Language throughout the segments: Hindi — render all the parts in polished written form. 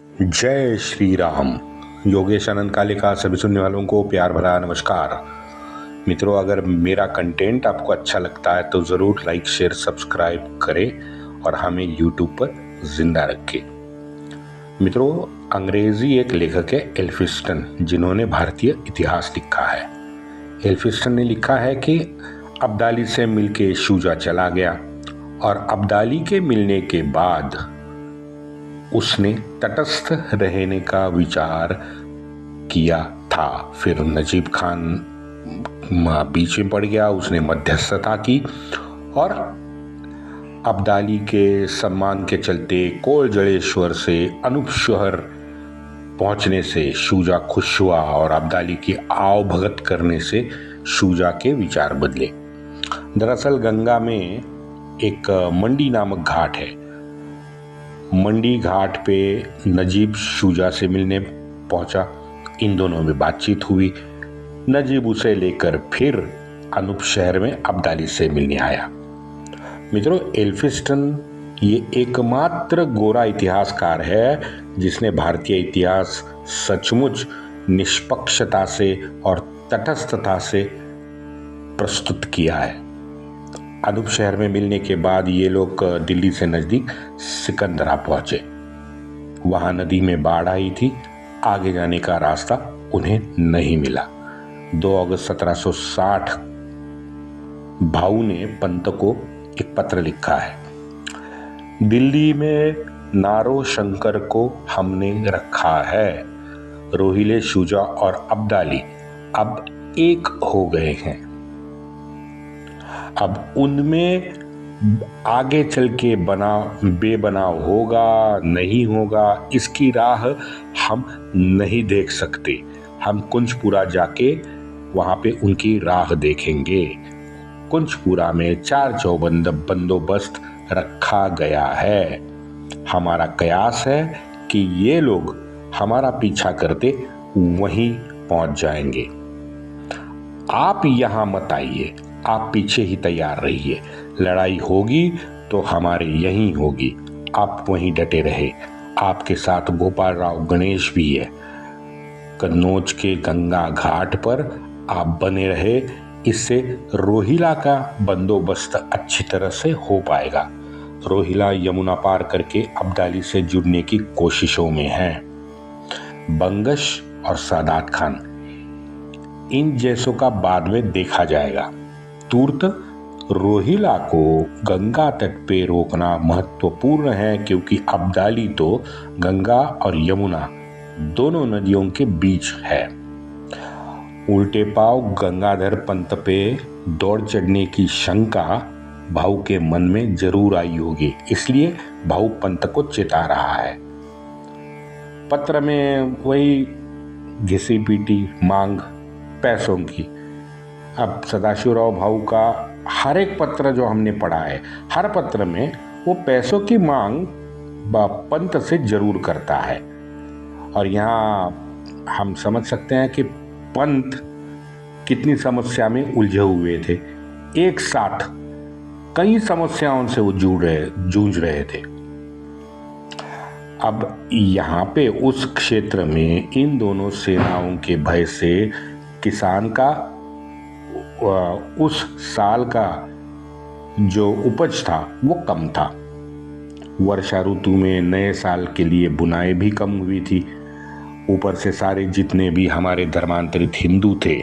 जय श्री राम। योगेश आनंद कालिका सभी सुनने वालों को प्यार भरा नमस्कार। मित्रों, अगर मेरा कंटेंट आपको अच्छा लगता है तो ज़रूर लाइक शेयर सब्सक्राइब करें और हमें यूट्यूब पर जिंदा रखें। मित्रों, अंग्रेजी एक लेखक है एल्फिंस्टन, जिन्होंने भारतीय इतिहास लिखा है। एल्फिंस्टन ने लिखा है कि अब्दाली से मिलके शुजा चला गया और अब्दाली के मिलने के बाद उसने तटस्थ रहने का विचार किया था। फिर नजीब खान बीच में पड़ गया, उसने मध्यस्थता की और अब्दाली के सम्मान के चलते कोलजड़ेश्वर से अनूप शहर पहुंचने से शुजा खुश हुआ और अब्दाली की आओ भगत करने से शुजा के विचार बदले। दरअसल गंगा में एक मंडी नामक घाट है। मंडी घाट पे नजीब शुजा से मिलने पहुंचा। इन दोनों में बातचीत हुई। नजीब उसे लेकर फिर अनूप शहर में अब्दाली से मिलने आया। मित्रों, एल्फिंस्टन ये एकमात्र गोरा इतिहासकार है जिसने भारतीय इतिहास सचमुच निष्पक्षता से और तटस्थता से प्रस्तुत किया है। अनूप शहर में मिलने के बाद ये लोग दिल्ली से नज़दीक सिकंदरा पहुंचे। वहां नदी में बाढ़ आई थी, आगे जाने का रास्ता उन्हें नहीं मिला। 2 अगस्त 1760 भाऊ ने पंत को एक पत्र लिखा है। दिल्ली में नारो शंकर को हमने रखा है। रोहिले शुजा और अब्दाली अब एक हो गए हैं। अब उनमें आगे चल के बेबनाव होगा नहीं होगा, इसकी राह हम नहीं देख सकते। हम कुंजपुरा जाके वहां पे उनकी राह देखेंगे। कुंजपुरा में 4 चौबंद बंदोबस्त रखा गया है। हमारा कयास है कि ये लोग हमारा पीछा करते वहीं पहुंच जाएंगे। आप यहां मत आइए, आप पीछे ही तैयार रहिए। लड़ाई होगी तो हमारे यहीं होगी, आप वहीं डटे रहे। आपके साथ गोपाल राव गणेश भी है। कन्नौज के गंगा घाट पर आप बने रहे, इससे रोहिला का बंदोबस्त अच्छी तरह से हो पाएगा। रोहिला यमुना पार करके अब्दाली से जुड़ने की कोशिशों में है। बंगश और सादात खान, इन जैसों का बाद में देखा जाएगा। तुर्त रोहिला को गंगा तट पे रोकना महत्वपूर्ण है, क्योंकि अब्दाली तो गंगा और यमुना दोनों नदियों के बीच है। उल्टे पांव गंगाधर पंत पे दौड़ चढ़ने की शंका भाऊ के मन में जरूर आई होगी, इसलिए भाऊ पंत को चेता रहा है। पत्र में वही घिसी पीटी मांग पैसों की। अब सदाशिवराव भाऊ का हर एक पत्र जो हमने पढ़ा है, हर पत्र में वो पैसों की मांग पंत से जरूर करता है। और यहाँ हम समझ सकते हैं कि पंत कितनी समस्या में उलझे हुए थे। एक साथ कई समस्याओं से वो जूझ रहे थे। अब यहाँ पे उस क्षेत्र में इन दोनों सेनाओं के भय से किसान का उस साल का जो उपज था वो कम था। वर्षा ऋतु में नए साल के लिए बुनाई भी कम हुई थी। ऊपर से सारे जितने भी हमारे धर्मांतरित हिंदू थे,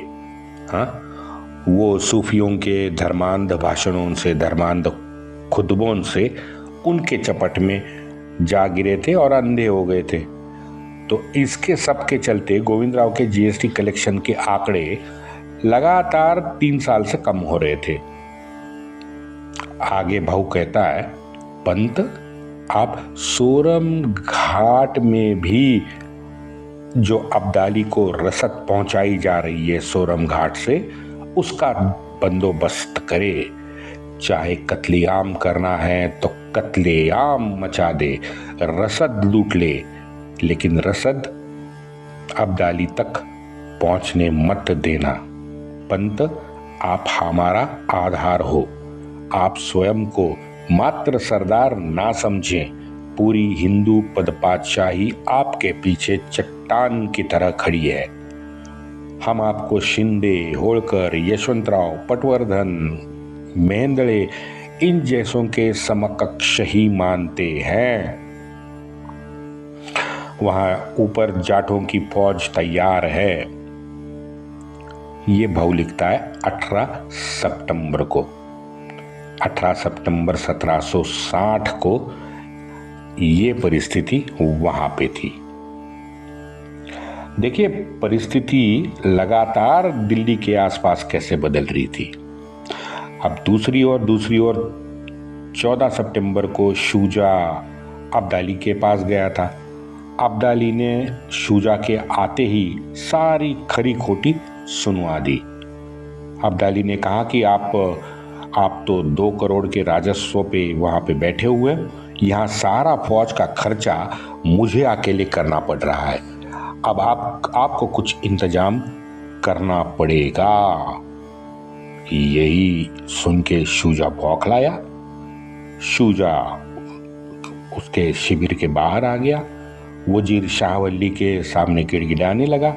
वो सूफियों के धर्मांध भाषणों से, धर्मांध खुतबों से उनके चपट में जा गिरे थे और अंधे हो गए थे। तो इसके सब के चलते गोविंदराव के जीएसटी कलेक्शन के आंकड़े लगातार 3 साल से कम हो रहे थे। आगे भाऊ कहता है, पंत आप सोरम घाट में भी जो अब्दाली को रसद पहुंचाई जा रही है सोरम घाट से, उसका बंदोबस्त करे। चाहे कत्लेआम करना है तो कत्लेआम मचा दे, रसद लूट ले, लेकिन रसद अब्दाली तक पहुंचने मत देना। पंत आप हमारा आधार हो। आप स्वयं को मात्र सरदार ना समझें, पूरी हिंदू पदपातशाही आपके पीछे चट्टान की तरह खड़ी है। हम आपको शिंदे, होळकर, यशवंतराव, पटवर्धन, मेहेंदळे इन जैसों के समकक्ष ही मानते हैं। वहां ऊपर जाटों की फौज तैयार है। ये भाऊ लिखता है 18 सितंबर को, 18 सितंबर 1760 को ये परिस्थिति वहां पे थी। देखिए परिस्थिति लगातार दिल्ली के आसपास कैसे बदल रही थी। अब दूसरी ओर 14 सितंबर को शुजा अब्दाली के पास गया था। अब्दाली ने शुजा के आते ही सारी खरी खोटी सुनवा दी। अब्दाली ने कहा कि आप तो 2 करोड़ के राजस्व पे वहां पे बैठे हुए, यहाँ सारा फौज का खर्चा मुझे अकेले करना पड़ रहा है। अब आपको कुछ इंतजाम करना पड़ेगा। यही सुन के शुजा बौखलाया। शुजा उसके शिविर के बाहर आ गया। वजीर शाह वली के सामने गिड़गिड़ाने लगा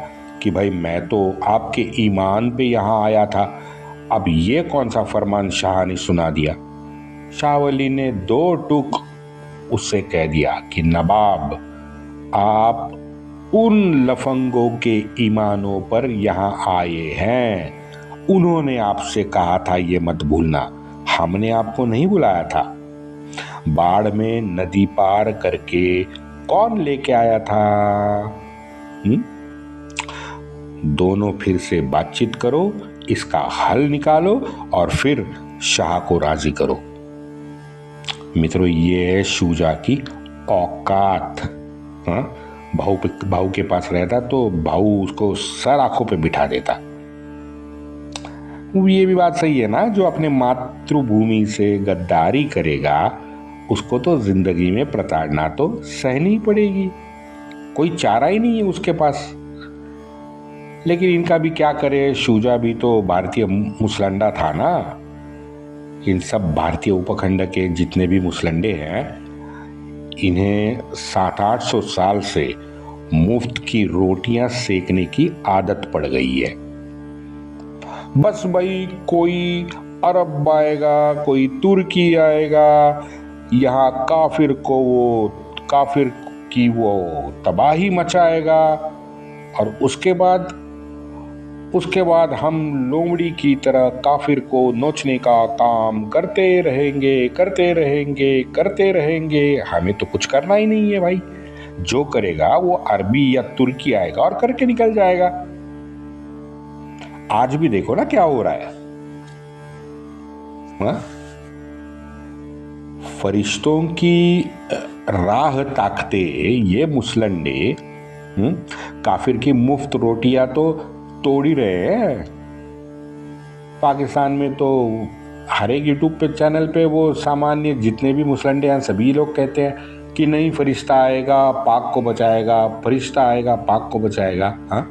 कि भाई मैं तो आपके ईमान पे यहाँ आया था, अब ये कौन सा फरमान शाह ने सुना दिया। शाह वली ने 2 टूक उससे कह दिया कि नवाब, आप उन लफंगों के ईमानों पर यहाँ आए हैं, उन्होंने आपसे कहा था ये मत भूलना, हमने आपको नहीं बुलाया था। बाढ़ में नदी पार करके कौन लेके आया था? दोनों फिर से बातचीत करो, इसका हल निकालो और फिर शाह को राजी करो। मित्रों ये है शुजा की औकात। भाऊ के पास रहता तो भाऊ उसको सर आंखों पे बिठा देता। ये भी बात सही है ना, जो अपने मातृभूमि से गद्दारी करेगा उसको तो जिंदगी में प्रताड़ना तो सहनी ही पड़ेगी, कोई चारा ही नहीं है उसके पास। लेकिन इनका भी क्या करे, शुजा भी तो भारतीय मुसलंडा था ना। इन सब भारतीय उपखंड के जितने भी मुसलंडे हैं, इन्हें 700-800 साल से मुफ्त की रोटियां सेकने की आदत पड़ गई है। बस भाई कोई अरब आएगा, कोई तुर्की आएगा, यहाँ काफिर की वो तबाही मचाएगा और उसके बाद हम लोमड़ी की तरह काफिर को नोचने का काम करते रहेंगे। हमें तो कुछ करना ही नहीं है भाई। जो करेगा वो अरबी या तुर्की आएगा और करके निकल जाएगा। आज भी देखो ना क्या हो रहा है। फरिश्तों की राह ताकते ये मुसलंडे काफिर की मुफ्त रोटियां तो तोड़ ही रहे हैं। पाकिस्तान में तो हर एक यूट्यूब पे चैनल पे वो सामान्य जितने भी मुसलंडे हैं सभी लोग कहते हैं कि नहीं फरिश्ता आएगा पाक को बचाएगा, फरिश्ता आएगा पाक को बचाएगा। हाँ,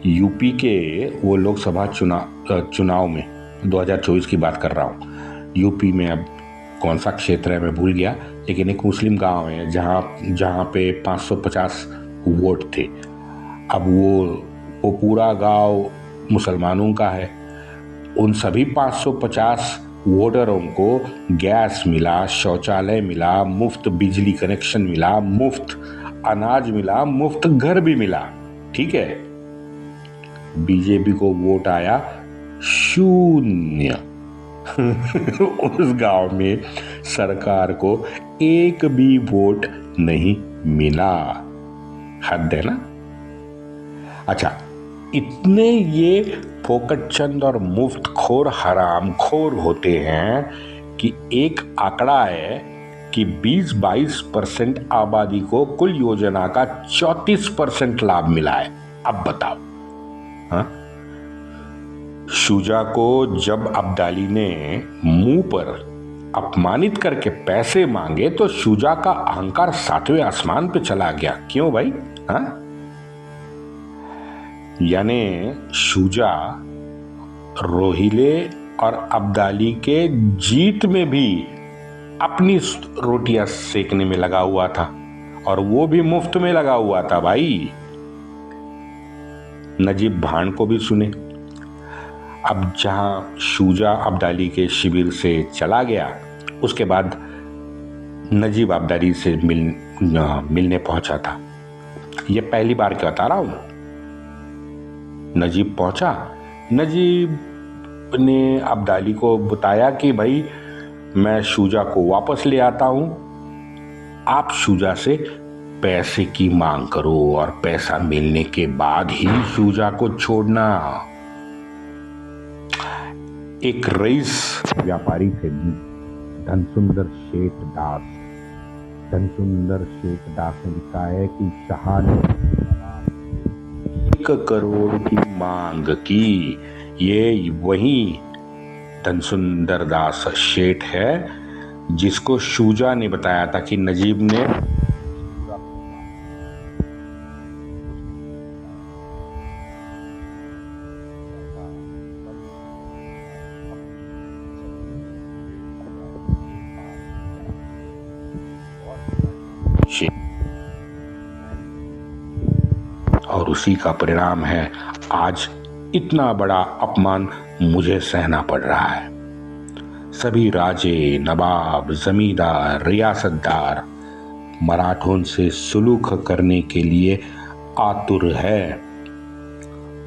यूपी के वो लोकसभा चुनाव में 2024 की बात कर रहा हूँ। यूपी में अब कौन सा क्षेत्र है मैं भूल गया, लेकिन एक मुस्लिम गांव है जहाँ पे 550 वोट थे। अब वो पूरा गांव मुसलमानों का है। उन सभी 550 वोटरों को गैस मिला, शौचालय मिला, मुफ्त बिजली कनेक्शन मिला, मुफ्त अनाज मिला, मुफ्त घर भी मिला। ठीक है, बीजेपी को वोट आया 0। उस गांव में सरकार को एक भी वोट नहीं मिला। हद है ना। अच्छा, इतने ये फोकटचंद और मुफ्तखोर हरामखोर होते हैं कि एक आंकड़ा है कि 20-22% आबादी को कुल योजना का 34% लाभ मिला है। अब बताओ। हाँ, शुजा को जब अब्दाली ने मुंह पर अपमानित करके पैसे मांगे तो शुजा का अहंकार 7वें आसमान पे चला गया। क्यों भाई? हाँ, यानी शुजा रोहिले और अब्दाली के जीत में भी अपनी रोटियां सेकने में लगा हुआ था, और वो भी मुफ्त में लगा हुआ था भाई। नजीब भान को भी सुने। अब जहां शुजा अब्दाली के शिविर से चला गया, उसके बाद नजीब अब्दाली से मिलने पहुंचा था। ये पहली बार क्या बता रहा हूं। नजीब पहुंचा। नजीब ने अब्दाली को बताया कि भाई मैं शुजा को वापस ले आता हूं, आप शुजा से पैसे की मांग करो और पैसा मिलने के बाद ही शुजा को छोड़ना। एक रईस व्यापारी थे धनसुंदर शेठ दास। धनसुंदर शेठ दास ने लिखा है कि शाह ने 1 करोड़ की मांग की। ये वही धनसुंदर दास शेठ है जिसको शुजा ने बताया था कि नजीब ने और उसी का परिणाम है आज इतना बड़ा अपमान मुझे सहना पड़ रहा है। सभी राजे, नवाब, जमींदार, रियासतदार मराठों से सुलूक करने के लिए आतुर है।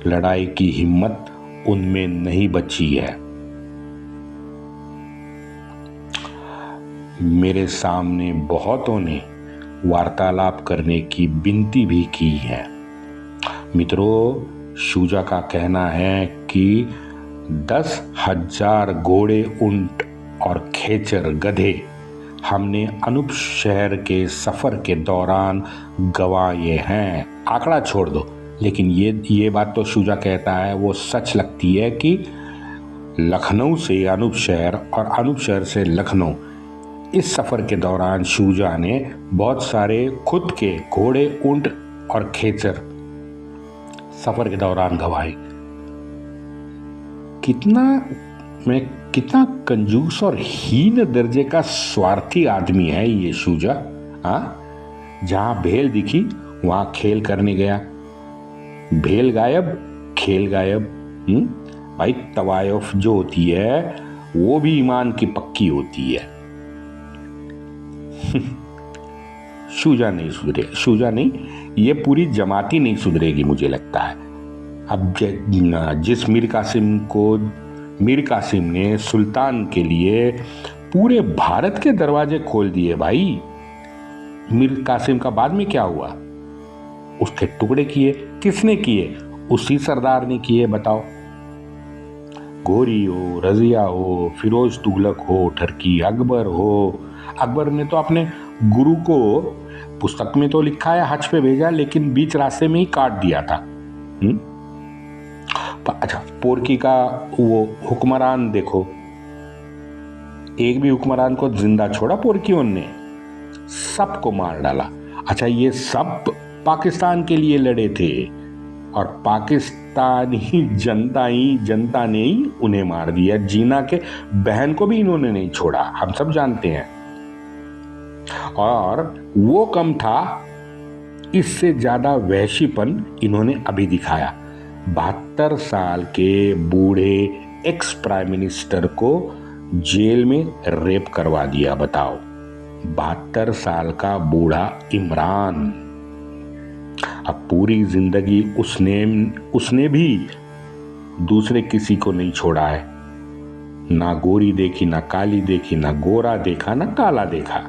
लड़ाई की हिम्मत उनमें नहीं बची है। मेरे सामने बहुतों ने वार्तालाप करने की विनती भी की है। मित्रों, शुजा का कहना है कि 10,000 घोड़े, ऊंट और खेचर गधे हमने अनूप शहर के सफर के दौरान गंवाए हैं। आंकड़ा छोड़ दो, लेकिन ये बात तो शुजा कहता है वो सच लगती है कि लखनऊ से अनूप शहर और अनूप शहर से लखनऊ, इस सफर के दौरान शुजा ने बहुत सारे खुद के घोड़े, ऊंट और खेचर सफर के दौरान गवाए। कितना कंजूस और हीन दर्जे का स्वार्थी आदमी है ये शुजा। जहां भेल दिखी वहां खेल करने गया। भेल गायब, खेल गायब। भाई तवायफ जो होती है वो भी ईमान की पक्की होती है। शुजा नहीं सुधरे। शुजा नहीं, ये पूरी जमाती नहीं सुधरेगी मुझे लगता है। अब जिस मीर कासिम ने सुल्तान के लिए पूरे भारत के दरवाजे खोल दिए भाई, मीर कासिम का बाद में क्या हुआ? उसके टुकड़े किए। किसने किए? उसी सरदार ने किए। बताओ, गोरी हो, रजिया हो, फिरोज तुगलक हो, ठरकी अकबर हो। अकबर ने तो अपने गुरु को पुस्तक में तो लिखा है हज पे भेजा, लेकिन बीच रास्ते में ही काट दिया था। अच्छा, पोरकी का वो हुक्मरान देखो, एक भी हुक्मरान को जिंदा छोड़ा पोरकियों ने, सबको मार डाला। अच्छा, ये सब पाकिस्तान के लिए लड़े थे और पाकिस्तानी जनता ने ही उन्हें मार दिया। जीना के बहन को भी इन्होंने नहीं छोड़ा, हम सब जानते हैं। और वो कम था, इससे ज्यादा वहशीपन इन्होंने अभी दिखाया। 72 साल के बूढ़े एक्स प्राइम मिनिस्टर को जेल में रेप करवा दिया। बताओ, 72 साल का बूढ़ा इमरान। अब पूरी जिंदगी उसने भी दूसरे किसी को नहीं छोड़ा है। ना गोरी देखी, ना काली देखी, ना गोरा देखा, ना काला देखा।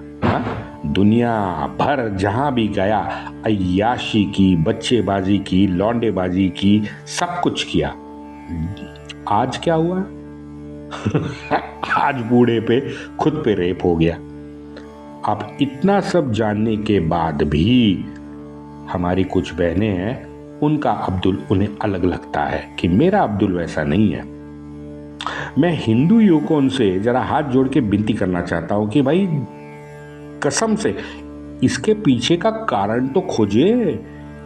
दुनिया भर जहां भी गया अय्याशी की, बच्चेबाजी की, लौंडेबाजी की, सब कुछ किया। आज क्या हुआ? आज बूढ़े पे खुद पे रेप हो गया। अब इतना सब जानने के बाद भी हमारी कुछ बहनें हैं, उनका अब्दुल उन्हें अलग लगता है कि मेरा अब्दुल वैसा नहीं है। मैं हिंदू युवकों से जरा हाथ जोड़ के विनती करना चाहता हूं कि भाई कसम से इसके पीछे का कारण तो खोजिए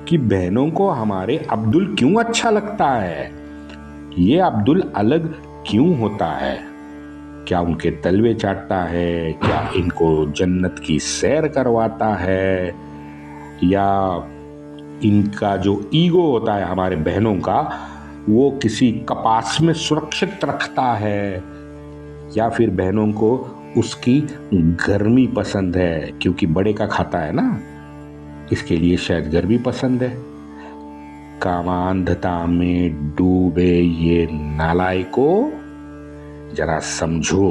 कि बहनों को हमारे अब्दुल क्यों अच्छा लगता है, ये अब्दुल अलग क्यों होता है। क्या उनके तलवे चाटता है, क्या इनको जन्नत की सैर करवाता है, या इनका जो ईगो होता है हमारे बहनों का वो किसी कपास में सुरक्षित रखता है, या फिर बहनों को उसकी गर्मी पसंद है क्योंकि बड़े का खाता है ना, इसके लिए शायद गर्मी पसंद है। कामांधता में डूबे ये नालायकों, जरा समझो,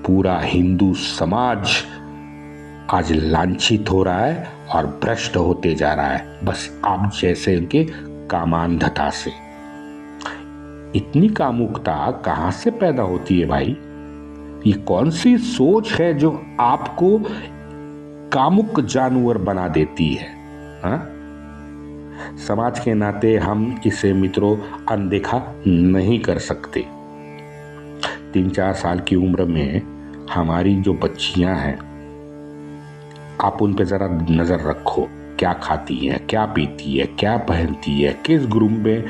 पूरा हिंदू समाज आज लांछित हो रहा है और भ्रष्ट होते जा रहा है, बस आप जैसे इनके कामांधता से। इतनी कामुकता कहां से पैदा होती है भाई? ये कौन सी सोच है जो आपको कामुक जानवर बना देती है? हाँ? समाज के नाते हम इसे मित्रों अनदेखा नहीं कर सकते। 3-4 साल की उम्र में हमारी जो बच्चियां हैं, आप उन पे जरा नजर रखो, क्या खाती है, क्या पीती है, क्या पहनती है, किस ग्रुप में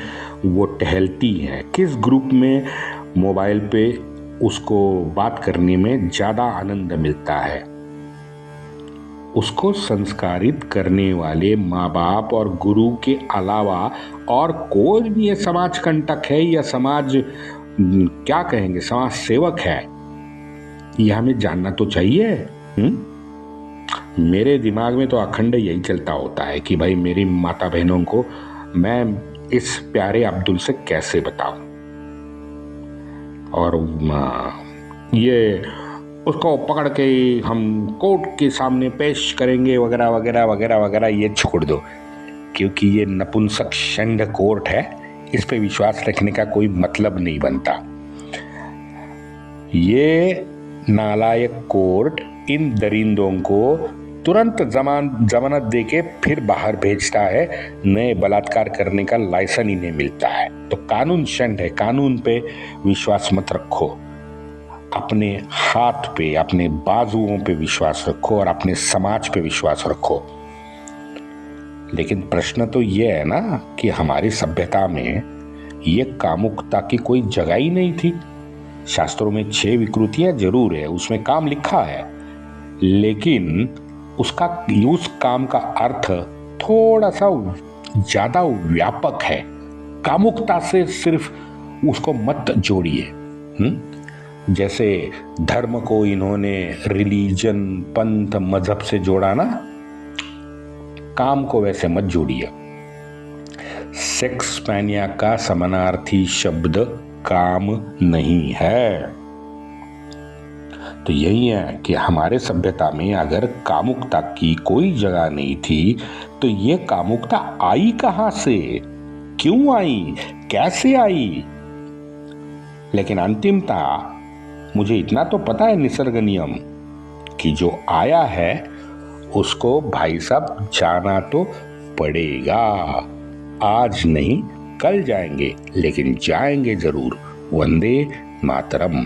वो टहलती है, किस ग्रुप में मोबाइल पे उसको बात करने में ज्यादा आनंद मिलता है। उसको संस्कारित करने वाले माँ बाप और गुरु के अलावा और कोई भी ये समाज कंटक है या समाज क्या कहेंगे, समाज सेवक है, ये हमें जानना तो चाहिए। मेरे दिमाग में तो अखंड यही चलता होता है कि भाई मेरी माता बहनों को मैं इस प्यारे अब्दुल से कैसे बताऊं, और ये उसको पकड़ के हम कोर्ट के सामने पेश करेंगे वगैरह वगैरह वगैरह वगैरह, ये छोड़ दो, क्योंकि ये नपुंसक षंड कोर्ट है, इस पे विश्वास रखने का कोई मतलब नहीं बनता। ये नालायक कोर्ट इन दरिंदों को तुरंत जमानत देके फिर बाहर भेजता है, नए बलात्कार करने का लाइसेंस इन्हें मिलता है। तो कानून षंड है, कानून पे विश्वास मत रखो, अपने हाथ पे, अपने बाजुओं पे विश्वास रखो और अपने समाज पे विश्वास रखो। लेकिन प्रश्न तो ये है ना कि हमारी सभ्यता में ये कामुकता की कोई जगह ही नहीं थी। शास्त्रों में 6 विकृतियां जरूर है, उसमें काम लिखा है, लेकिन उस काम का अर्थ थोड़ा सा ज्यादा व्यापक है। कामुकता से सिर्फ उसको मत जोड़िए। जैसे धर्म को इन्होंने रिलीजन, पंथ, मजहब से जोड़ा ना, काम को वैसे मत जोड़िए। सेक्स मैनिया का समानार्थी शब्द काम नहीं है। तो यही है कि हमारे सभ्यता में अगर कामुकता की कोई जगह नहीं थी तो ये कामुकता आई कहां से, क्यों आई, कैसे आई? लेकिन अंतिमता मुझे इतना तो पता है निसर्ग नियम कि जो आया है उसको भाई साहब जाना तो पड़ेगा। आज नहीं कल जाएंगे, लेकिन जाएंगे जरूर। वंदे मातरम।